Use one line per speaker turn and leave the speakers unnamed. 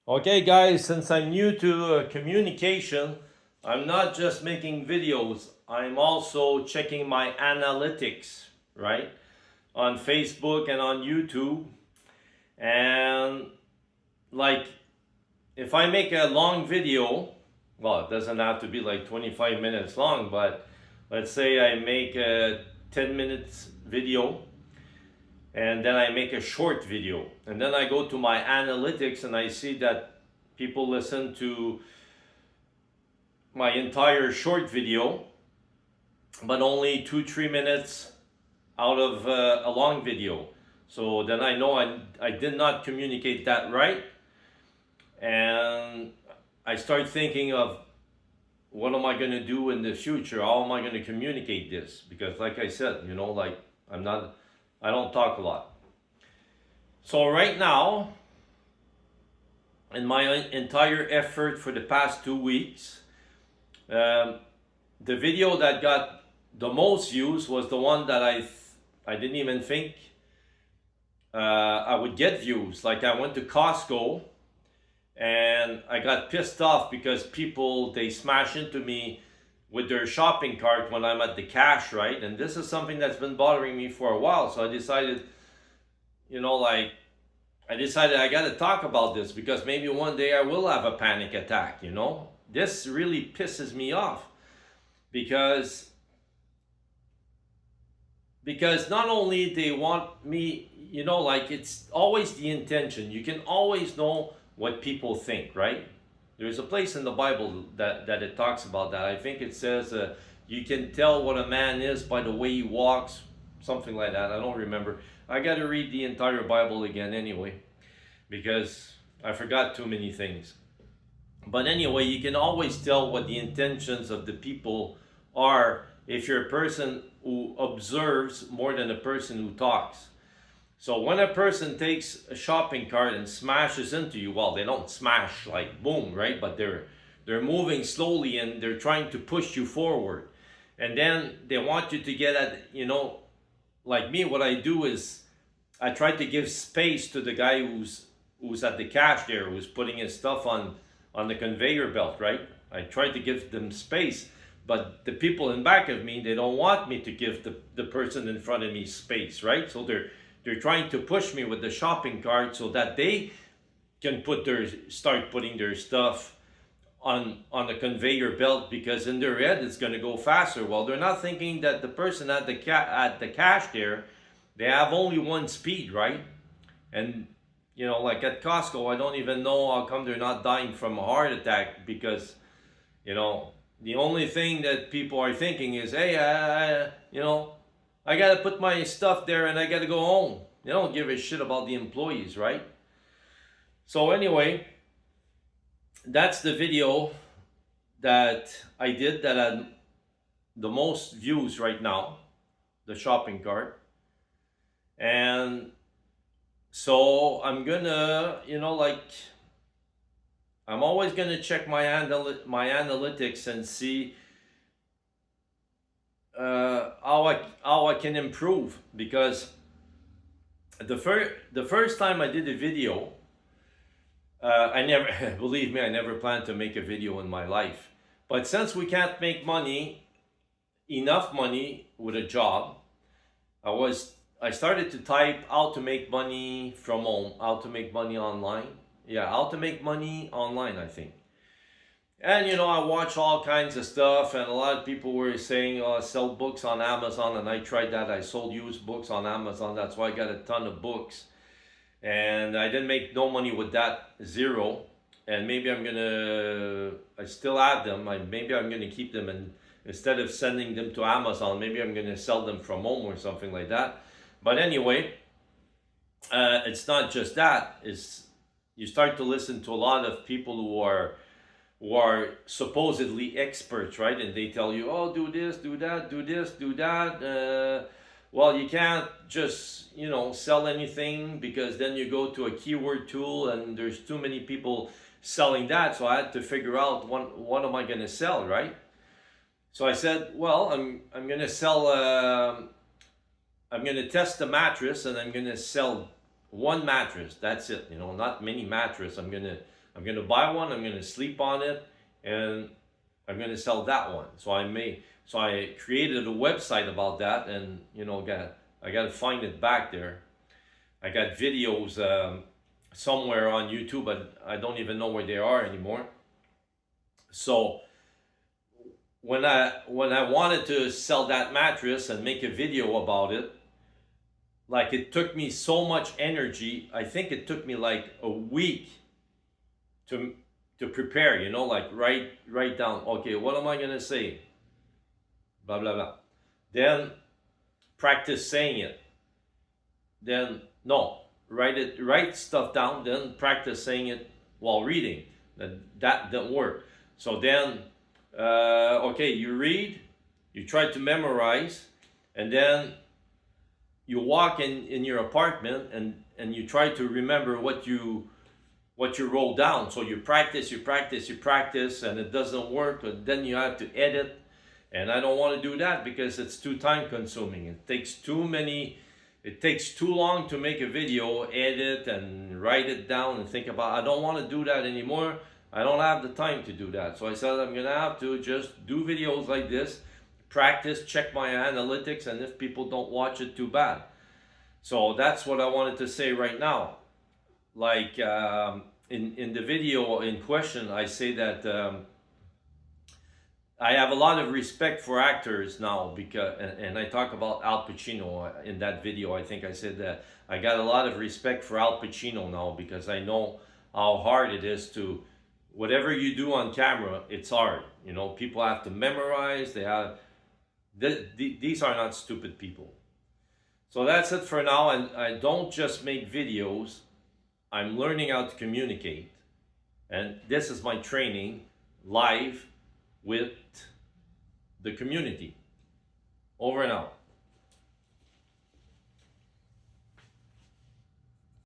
Okay, guys, since I'm new to communication, I'm not just making videos, I'm also checking my analytics, right? On Facebook and on YouTube. And like, if I make a long video, well, it doesn't have to be like 25 minutes long, but let's say I make a 10 minutes video and then I make a short video, and then I go to my analytics and I see that people listen to my entire short video, but only 2-3 minutes out of a long video. So then I know I did not communicate that right, and I start thinking of what am I going to do in the future? How am I going to communicate this? Because, like I said, like I don't talk a lot. So right now, in my entire effort for the past 2 weeks, the video that got the most views was the one that I didn't even think I would get views. Like, I went to Costco and I got pissed off because people, they smash into me with their shopping cart when I'm at the cash, right? And this is something that's been bothering me for a while. So I decided, I got to talk about this because maybe one day I will have a panic attack, This really pisses me off because not only they want me, it's always the intention. You can always know what people think, right? There's a place in the Bible that it talks about that. I think it says you can tell what a man is by the way he walks, something like that. I don't remember. I got to read the entire Bible again anyway, because I forgot too many things. But anyway, you can always tell what the intentions of the people are if you're a person who observes more than a person who talks. So when a person takes a shopping cart and smashes into you, well, they don't smash like boom, right? But they're moving slowly and they're trying to push you forward. And then they want you to get at, like me, what I do is I try to give space to the guy who's at the cash there, who's putting his stuff on the conveyor belt, right? I try to give them space, but the people in back of me, they don't want me to give the person in front of me space, right? So they're trying to push me with the shopping cart so that they can start putting their stuff on the conveyor belt, because in their head it's going to go faster. Well, they're not thinking that the person at the cash there, they have only one speed, right? And like at Costco, I don't even know how come they're not dying from a heart attack, because the only thing that people are thinking is, hey, I got to put my stuff there and I got to go home. They don't give a shit about the employees, right? So anyway, that's the video that I did that had the most views right now, the shopping cart. And so I'm gonna, I'm always gonna check my analytics and see how I can improve, because the first time I did a video, I never believe me, I never planned to make a video in my life. But since we can't make enough money with a job, I started to type how to make money from home, how to make money online. Yeah, how to make money online, I think. And I watch all kinds of stuff, and a lot of people were saying, "Oh, sell books on Amazon," and I tried that. I sold used books on Amazon. That's why I got a ton of books, and I didn't make no money with that, zero. And maybe I still have them. Maybe I'm gonna keep them, and instead of sending them to Amazon, maybe I'm gonna sell them from home or something like that. But anyway, it's not just that. You start to listen to a lot of people who are supposedly experts, right? And they tell you, oh, do this, do that, do this, do that. Well, you can't just, sell anything, because then you go to a keyword tool and there's too many people selling that. So I had to figure out what am I going to sell, right? So I said, well, I'm going to sell, I'm going to test the mattress, and I'm going to sell one mattress. That's it, not many mattress. I'm I'm going to buy one, I'm going to sleep on it, and I'm going to sell that one. So I created a website about that, and I got to find it back there. I got videos somewhere on YouTube, but I don't even know where they are anymore. So when I wanted to sell that mattress and make a video about it, like, it took me so much energy. I think it took me like a week to prepare, like write down, okay, what am I gonna say? Blah blah blah. Then practice saying it. Then no, write stuff down, then practice saying it while reading. That didn't work. So then okay, you read, you try to memorize, and then you walk in your apartment and you try to remember what you wrote down. So you practice, and it doesn't work, but then you have to edit. And I don't want to do that because it's too time consuming. It takes too long to make a video, edit and write it down and think about. I don't want to do that anymore. I don't have the time to do that. So I said I'm gonna have to just do videos like this, practice, check my analytics, and if people don't watch it, too bad. So that's what I wanted to say right now. Like in the video in question, I say that I have a lot of respect for actors now, because and I talk about Al Pacino in that video. I think I said that I got a lot of respect for Al Pacino now, because I know how hard it is to, whatever you do on camera, it's hard. People have to memorize. These are not stupid people. So that's it for now. And I don't just make videos. I'm learning how to communicate. And this is my training live with the community. Over and out.